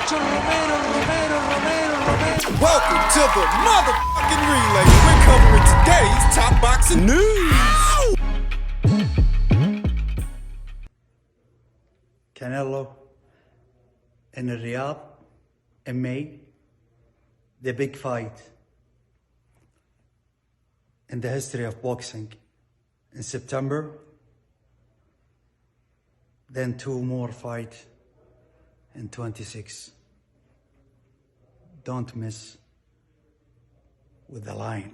Welcome to the motherfucking relay. We're covering today's top boxing news. Canelo in Riyadh in May, the big fight in the history of boxing. In September, then two more fights in 26. Don't miss with the line.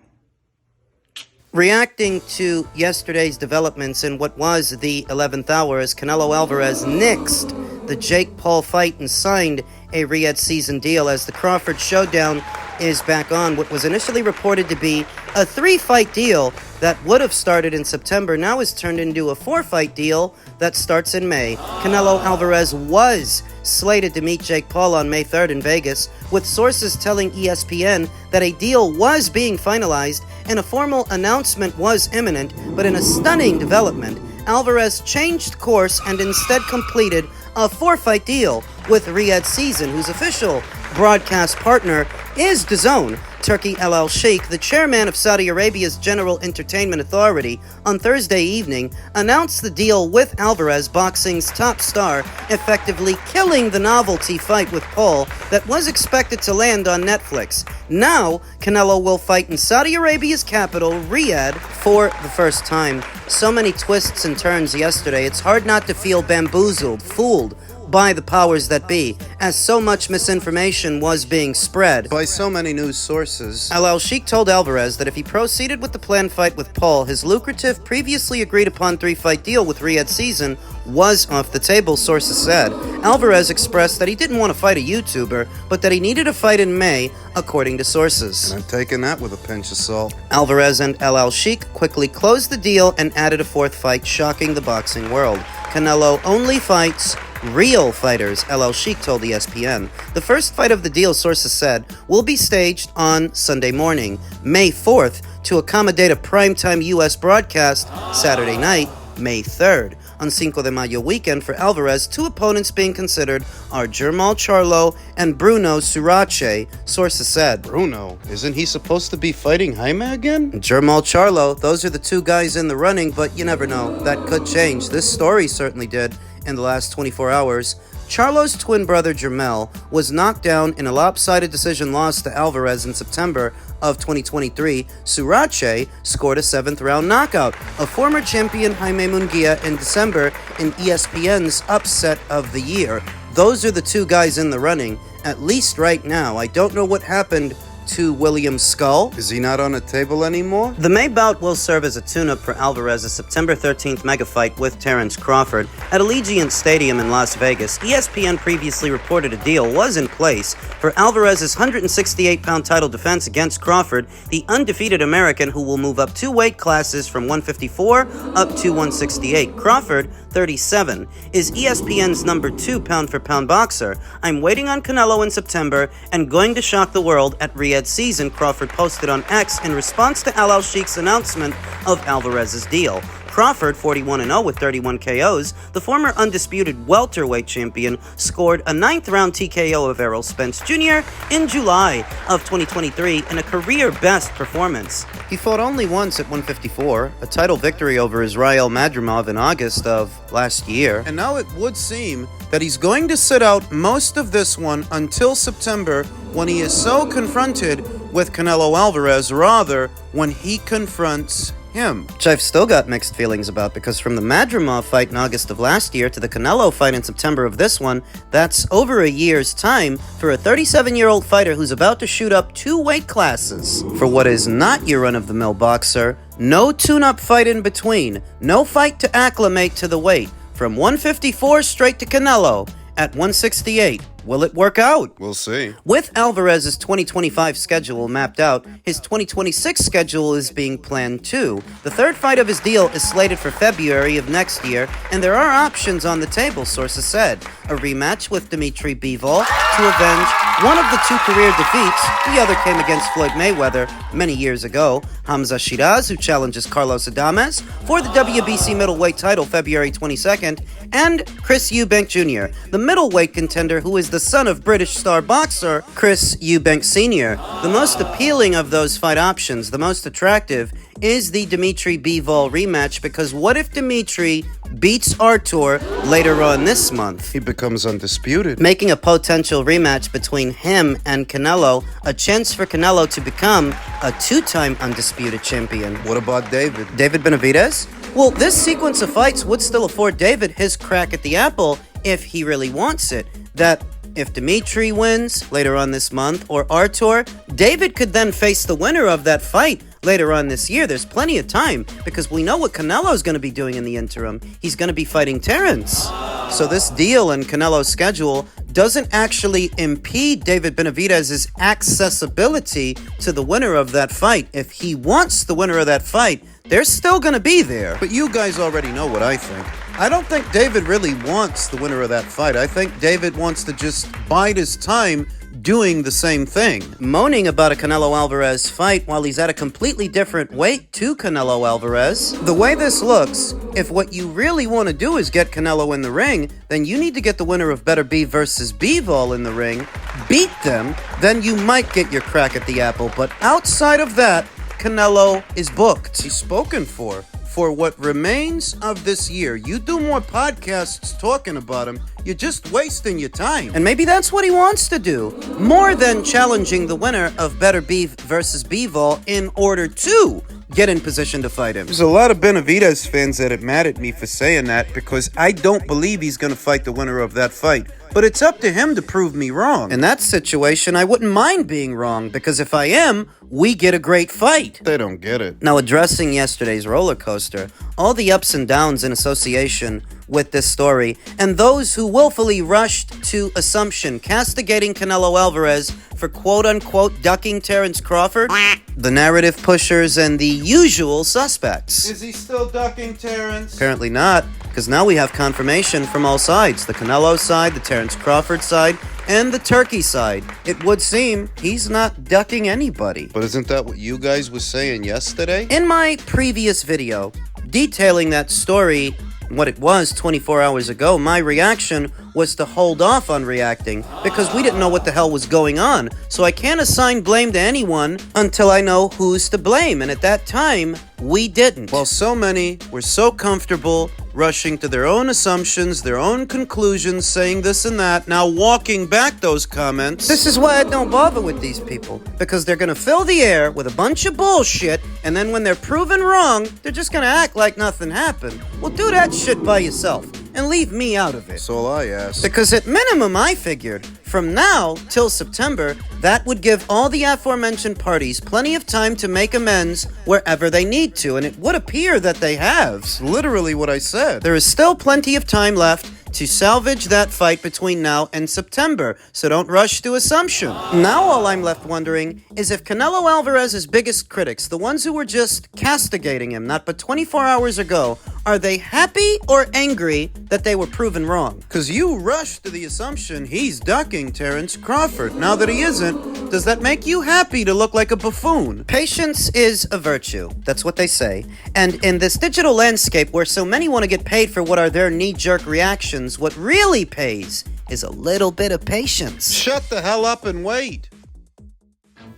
Reacting to yesterday's developments in what was the 11th hour as Canelo Alvarez nixed the Jake Paul fight and signed a Riyadh season deal as the Crawford showdown is back on. What was initially reported to be a 3-fight deal that would have started in September now is turned into a 4-fight deal that starts in May. Canelo Alvarez was slated to meet Jake Paul on May 3rd in Vegas, with sources telling ESPN that a deal was being finalized and a formal announcement was imminent, but in a stunning development, Alvarez changed course and instead completed a 4-fight deal with Riyadh Season, whose official broadcast partner is DAZN. Turki Al-Sheikh, the chairman of Saudi Arabia's General Entertainment Authority, on Thursday evening announced the deal with Alvarez, boxing's top star, effectively killing the novelty fight with Paul that was expected to land on Netflix. Now, Canelo will fight in Saudi Arabia's capital, Riyadh, for the first time. So many twists and turns yesterday, it's hard not to feel bamboozled, fooled by the powers that be, as so much misinformation was being spread by so many news sources. Al-Sheikh told Alvarez that if he proceeded with the planned fight with Paul, his lucrative, previously agreed upon 3-fight deal with Riyadh Season was off the table, sources said. Alvarez expressed that he didn't want to fight a YouTuber, but that he needed a fight in May, according to sources. And I'm taking that with a pinch of salt. Alvarez and Al-Sheikh quickly closed the deal and added a 4th fight, shocking the boxing world. Canelo only fights real fighters, Al-Sheikh told ESPN. The first fight of the deal, sources said, will be staged on Sunday morning, May 4th, to accommodate a primetime U.S. broadcast Saturday night, May 3rd. On Cinco de Mayo weekend for Alvarez, 2 opponents being considered are Jermall Charlo and Bruno Surace, sources said. Bruno? Isn't he supposed to be fighting Jaime again? Jermall Charlo, those are the 2 guys in the running, but you never know. That could change. This story certainly did in the last 24 hours. Charlo's twin brother Jermell was knocked down in a lopsided decision loss to Alvarez in September of 2023. Surace scored a 7th-round knockout of former champion Jaime Munguia in December in ESPN's Upset of the Year. Those are the 2 guys in the running, at least right now. I don't know what happened to William Skull. Is he not on the table anymore? The May bout will serve as a tune-up for Alvarez's September 13th megafight with Terrence Crawford at Allegiant Stadium in Las Vegas. ESPN previously reported a deal was in place for Alvarez's 168-pound title defense against Crawford, the undefeated American who will move up 2 weight classes from 154 up to 168. Crawford, 37, is ESPN's number 2 pound-for-pound boxer. I'm waiting on Canelo in September and going to shock the world at Riyadh Season, Crawford posted on X in response to Al-Sheikh's announcement of Alvarez's deal. Crawford, 41-0 with 31 KOs, the former undisputed welterweight champion, scored a 9th-round TKO of Errol Spence Jr. in July of 2023 in a career-best performance. He fought only once at 154, a title victory over Israel Madrimov in August of last year. And now it would seem that he's going to sit out most of this one until September, when he is so confronted with Canelo Alvarez, rather when he confronts him. Which I've still got mixed feelings about, because from the Madrimov fight in August of last year to the Canelo fight in September of this one, that's over a year's time for a 37-year-old fighter who's about to shoot up 2 weight classes. For what is not your run-of-the-mill boxer, no tune-up fight in between, no fight to acclimate to the weight. From 154 straight to Canelo at 168. Will it work out? We'll see. With Alvarez's 2025 schedule mapped out, his 2026 schedule is being planned too. The 3rd fight of his deal is slated for February of next year, and there are options on the table, sources said. A rematch with Dimitri Bivol to avenge one of the 2 career defeats. The other came against Floyd Mayweather many years ago. Hamza Shiraz, who challenges Carlos Adames for the WBC middleweight title February 22nd, and Chris Eubank Jr., the middleweight contender who is the the son of British star boxer Chris Eubank Sr. The most appealing of those fight options, the most attractive, is the Dimitri Bivol rematch, because what if Dimitri beats Artur later on this month? He becomes undisputed. Making a potential rematch between him and Canelo, a chance for Canelo to become a two-time undisputed champion. What about David? David Benavidez? Well, this sequence of fights would still afford David his crack at the apple if he really wants it. That if Dimitri wins later on this month, or Artur, David could then face the winner of that fight later on this year. There's plenty of time, because we know what Canelo's going to be doing in the interim. He's going to be fighting Terrence. So this deal in Canelo's schedule doesn't actually impede David Benavidez's accessibility to the winner of that fight. If he wants the winner of that fight, they're still going to be there. But you guys already know what I think. I don't think David really wants the winner of that fight. I think David wants to just bide his time doing the same thing. Moaning about a Canelo Alvarez fight while he's at a completely different weight to Canelo Alvarez. The way this looks, if what you really want to do is get Canelo in the ring, then you need to get the winner of Better Be versus Bivol in the ring, beat them, then you might get your crack at the apple. But outside of that, Canelo is booked. He's spoken for what remains of this year. You do more podcasts talking about him, you're just wasting your time. And maybe that's what he wants to do, more than challenging the winner of Better Be versus Bivol in order to get in position to fight him. There's a lot of Benavidez fans that are mad at me for saying that, because I don't believe he's going to fight the winner of that fight. But it's up to him to prove me wrong. In that situation, I wouldn't mind being wrong, because if I am, we get a great fight. They don't get it. Now, addressing yesterday's roller coaster, all the ups and downs in association with this story, and those who willfully rushed to assumption, castigating Canelo Alvarez for quote-unquote ducking Terrence Crawford, the narrative pushers, and the usual suspects. Is he still ducking Terrence? Apparently not, because now we have confirmation from all sides. The Canelo side, the Terrence Crawford side, and the Turkey side. It would seem he's not ducking anybody. But isn't that what you guys were saying yesterday? In my previous video, detailing that story, what it was 24 hours ago, my reaction was to hold off on reacting because we didn't know what the hell was going on. So I can't assign blame to anyone until I know who's to blame. And at that time, we didn't. Well, so many were so comfortable rushing to their own assumptions, their own conclusions, saying this and that, now walking back those comments. This is why I don't bother with these people, because they're going to fill the air with a bunch of bullshit, and then when they're proven wrong, they're just going to act like nothing happened. Well, do that shit by yourself and leave me out of it. That's all I ask. Because at minimum, I figured, from now till September, that would give all the aforementioned parties plenty of time to make amends wherever they need to, and it would appear that they have. It's literally what I said. There is still plenty of time left to salvage that fight between now and September, so don't rush to assumption. Now all I'm left wondering is if Canelo Alvarez's biggest critics, the ones who were just castigating him not but 24 hours ago, are they happy or angry that they were proven wrong? Because you rushed to the assumption he's ducking Terrence Crawford. Now that he isn't, does that make you happy to look like a buffoon? Patience is a virtue. That's what they say. And in this digital landscape where so many want to get paid for what are their knee-jerk reactions, what really pays is a little bit of patience. Shut the hell up and wait.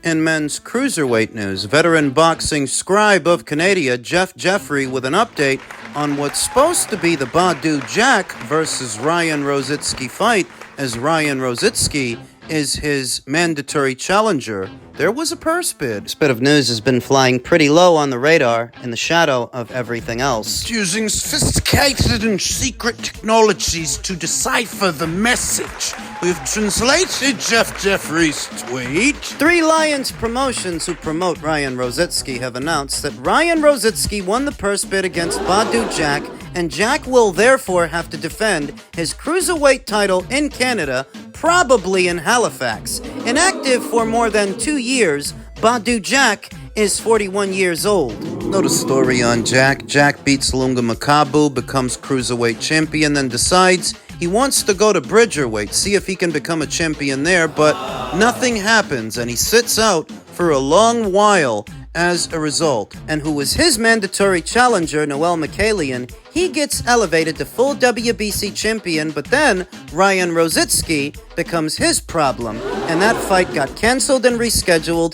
In men's cruiserweight news, veteran boxing scribe of Canada, Jeff Jeffrey, with an update on what's supposed to be the Badou Jack versus Ryan Rozicki fight, as Ryan Rozicki is his mandatory challenger. There was a purse bid. This bit of news has been flying pretty low on the radar in the shadow of everything else. Using sophisticated and secret technologies to decipher the message. We've translated Jeff Jeffrey's tweet. 3 Lions Promotions, who promote Ryan Rozicki, have announced that Ryan Rozicki won the purse bid against Badou Jack, and Jack will therefore have to defend his cruiserweight title in Canada, probably in Halifax. Inactive for more than 2 years, Badou Jack is 41 years old. Know the story on Jack. Jack beats Lunga Makabu, becomes cruiserweight champion, then decides he wants to go to bridgerweight, see if he can become a champion there, but nothing happens, and he sits out for a long while as a result. And who was his mandatory challenger, Noel Mikhailian, he gets elevated to full WBC champion, but then Ryan Rozicki becomes his problem. And that fight got canceled and rescheduled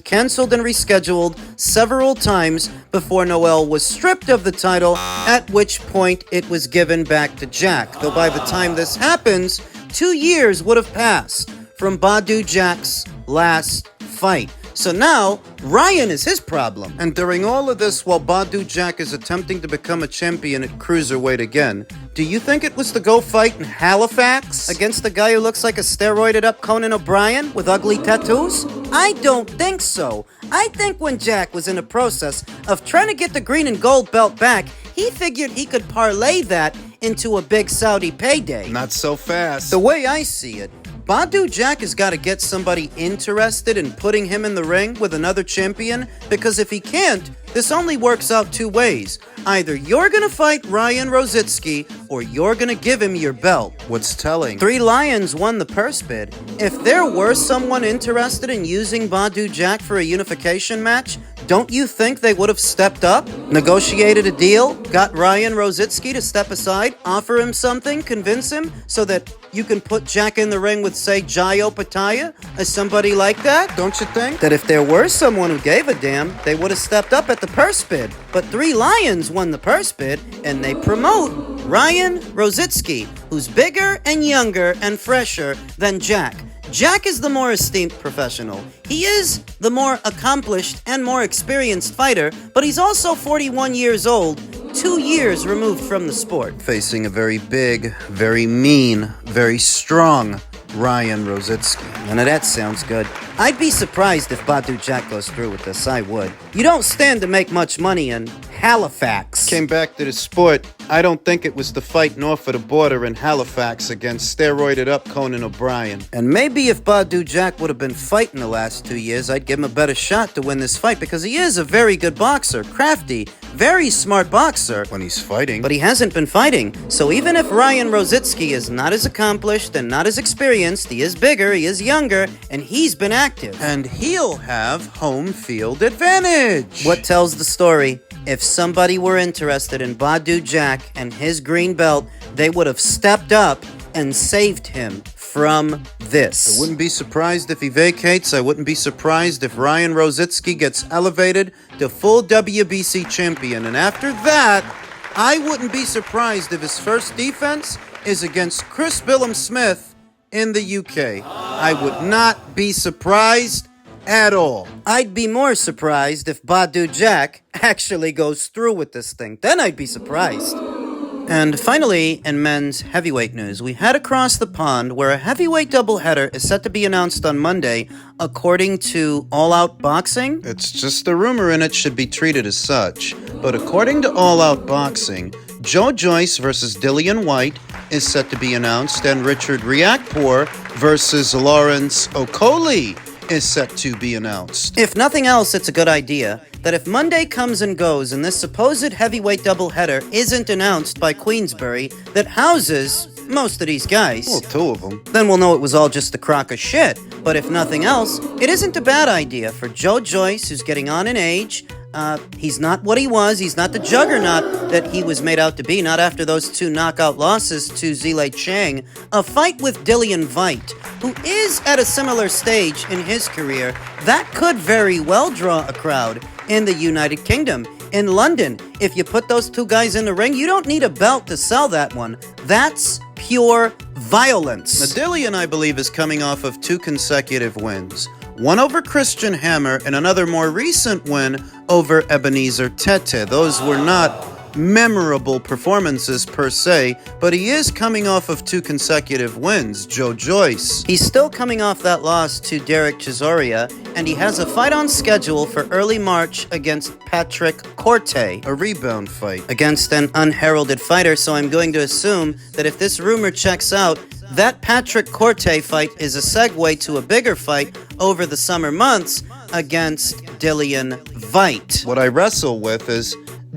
several times before Noel was stripped of the title, at which point it was given back to Jack. Though by the time this happens, 2 years would have passed from Badou Jack's last fight. So now, Ryan is his problem. And during all of this, while Badou Jack is attempting to become a champion at cruiserweight again, do you think it was to go fight in Halifax against the guy who looks like a steroided up Conan O'Brien with ugly tattoos? I don't think so. I think when Jack was in the process of trying to get the green and gold belt back, he figured he could parlay that into a big Saudi payday. Not so fast. The way I see it, Badou Jack has got to get somebody interested in putting him in the ring with another champion, because if he can't, this only works out two ways. Either you're gonna fight Ryan Rozicki, or you're gonna give him your belt. What's telling? 3 Lions won the purse bid. If there were someone interested in using Badou Jack for a unification match, don't you think they would have stepped up, negotiated a deal, got Ryan Rozicki to step aside, offer him something, convince him, so that you can put Jack in the ring with, say, Jayo Pataya, or somebody like that? Don't you think? That if there were someone who gave a damn, they would have stepped up at the purse bid. But 3 Lions won the purse bid, and they promote Ryan Rozicki, who's bigger and younger and fresher than Jack. Jack is the more esteemed professional. He is the more accomplished and more experienced fighter, but he's also 41 years old, 2 years removed from the sport. Facing a very big, very mean, very strong Ryan Rozicki. None of that sounds good. I'd be surprised if Badou Jack goes through with this, I would. You don't stand to make much money in Halifax. Came back to the sport. I don't think it was the fight north of the border in Halifax against steroided up Conan O'Brien. And maybe if Badou Jack would have been fighting the last 2 years, I'd give him a better shot to win this fight, because he is a very good boxer, crafty, very smart boxer. When he's fighting. But he hasn't been fighting. So even if Ryan Rozicki is not as accomplished and not as experienced, he is bigger, he is younger, and he's been active. And he'll have home field advantage. What tells the story? If somebody were interested in Badou Jack and his green belt, they would have stepped up and saved him from this. I wouldn't be surprised if he vacates. I wouldn't be surprised if Ryan Rozicki gets elevated to full WBC champion. And after that, I wouldn't be surprised if his first defense is against Chris Billam-Smith in the UK. I would not be surprised at all. I'd be more surprised if Badou Jack actually goes through with this thing. Then I'd be surprised. And finally, in men's heavyweight news, we head across the pond where a heavyweight doubleheader is set to be announced on Monday, according to All Out Boxing. It's just a rumor and it should be treated as such. But according to All Out Boxing, Joyce versus Whyte is set to be announced, and Richard Riakporhe versus Lawrence Okolie is set to be announced. If nothing else, it's a good idea that if Monday comes and goes and this supposed heavyweight doubleheader isn't announced by Queensberry that houses most of these guys, Well, 2 of them. then we'll know it was all just a crock of shit. But if nothing else, it isn't a bad idea for Joyce, who's getting on in age. He's not what he was. He's not the juggernaut that he was made out to be. Not after those 2 knockout losses to Zile Chang. A fight with Whyte, who is at a similar stage in his career, that could very well draw a crowd in the United Kingdom. In London, if you put those 2 guys in the ring, you don't need a belt to sell that one. That's pure violence. Dillian, I believe, is coming off of 2 consecutive wins. One over Christian Hammer and another more recent win over Ebenezer Tete. Those were not memorable performances per se, but he is coming off of 2 consecutive wins. Joyce. He's still coming off that loss to Derek Chisora, and he has a fight on schedule for early March against Patrick Corte. A rebound fight. Against an unheralded fighter, so I'm going to assume that if this rumor checks out, that Patrick Corte fight is a segue to a bigger fight over the summer months against Whyte. What I wrestle with is,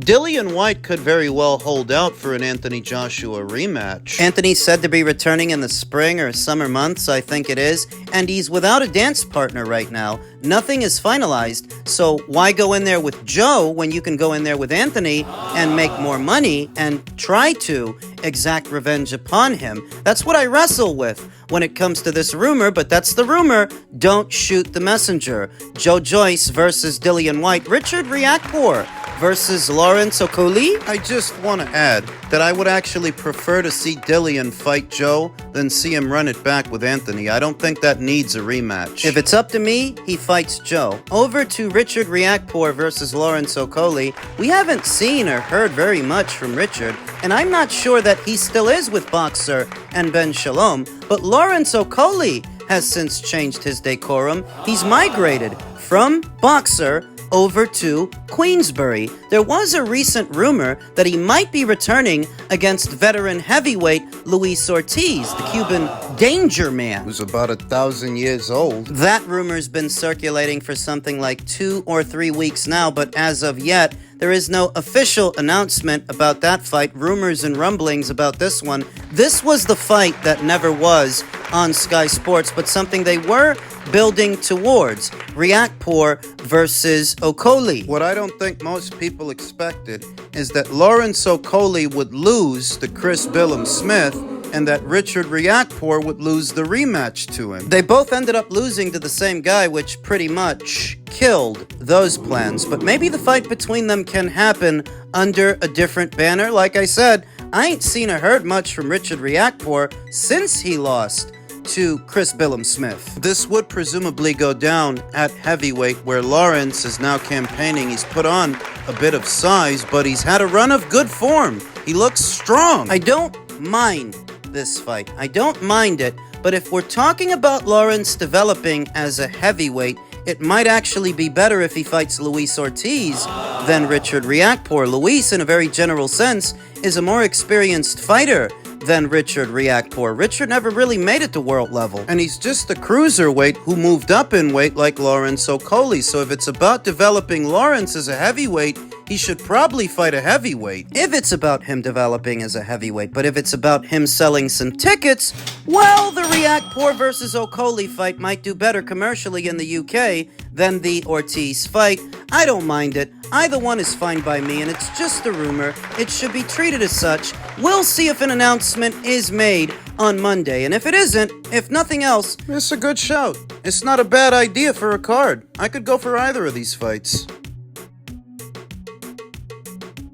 Dillian Whyte could very well hold out for an Anthony Joshua rematch. Anthony's said to be returning in the spring or summer months, I think it is, and he's without a dance partner right now. Nothing is finalized, so why go in there with Joe when you can go in there with Anthony and make more money and try to exact revenge upon him? That's what I wrestle with when it comes to this rumor, but that's the rumor. Don't shoot the messenger. Joe Joyce versus Dillian Whyte. Richard Riakporhe versus Lawrence Okolie. I just want to add that I would actually prefer to see Dillian fight Joe than see him run it back with Anthony. I don't think that needs a rematch. If it's up to me, he fights Joe. Over to Richard Riakporhe versus Lawrence Okolie. We haven't seen or heard very much from Richard, and I'm not sure that he still is with Boxer and Ben Shalom, but Lawrence Okolie has since changed his decorum. He's migrated from Boxer over to Queensbury. There was a recent rumor that he might be returning against veteran heavyweight Luis Ortiz, the Cuban danger man. Who's about 1,000 years old. That rumor's been circulating for something like 2 or 3 weeks now, but as of yet, there is no official announcement about that fight. Rumors and rumblings about this one. This was the fight that never was on Sky Sports, but something they were building towards. Riakporhe versus Okolie. What I don't think most people expected is that Lawrence Okolie would lose to Chris Billum-Smith and that Richard Riakporhe would lose the rematch to him. They both ended up losing to the same guy, which pretty much killed those plans. But maybe the fight between them can happen under a different banner. Like I said, I ain't seen or heard much from Richard Riakporhe since he lost to Chris Billum-Smith. This would presumably go down at heavyweight, where Lawrence is now campaigning. He's put on a bit of size, but he's had a run of good form. He looks strong. I don't mind this fight. I don't mind it, but if we're talking about Lawrence developing as a heavyweight, it might actually be better if he fights Luis Ortiz than Richard Riakporhe. Luis, in a very general sense, is a more experienced fighter than Richard Riakporhe. Richard never really made it to world level. And he's just a cruiserweight who moved up in weight like Lawrence Okolie. So if it's about developing Lawrence as a heavyweight, he should probably fight a heavyweight. If it's about him developing as a heavyweight, but if it's about him selling some tickets, well, the Riakporhe versus Okolie fight might do better commercially in the UK than the Ortiz fight. I don't mind it. Either one is fine by me, and it's just a rumor. It should be treated as such. We'll see if an announcement is made on Monday, and if it isn't, if nothing else, It's a good shout. It's not a bad idea for a card. I could go for either of these fights.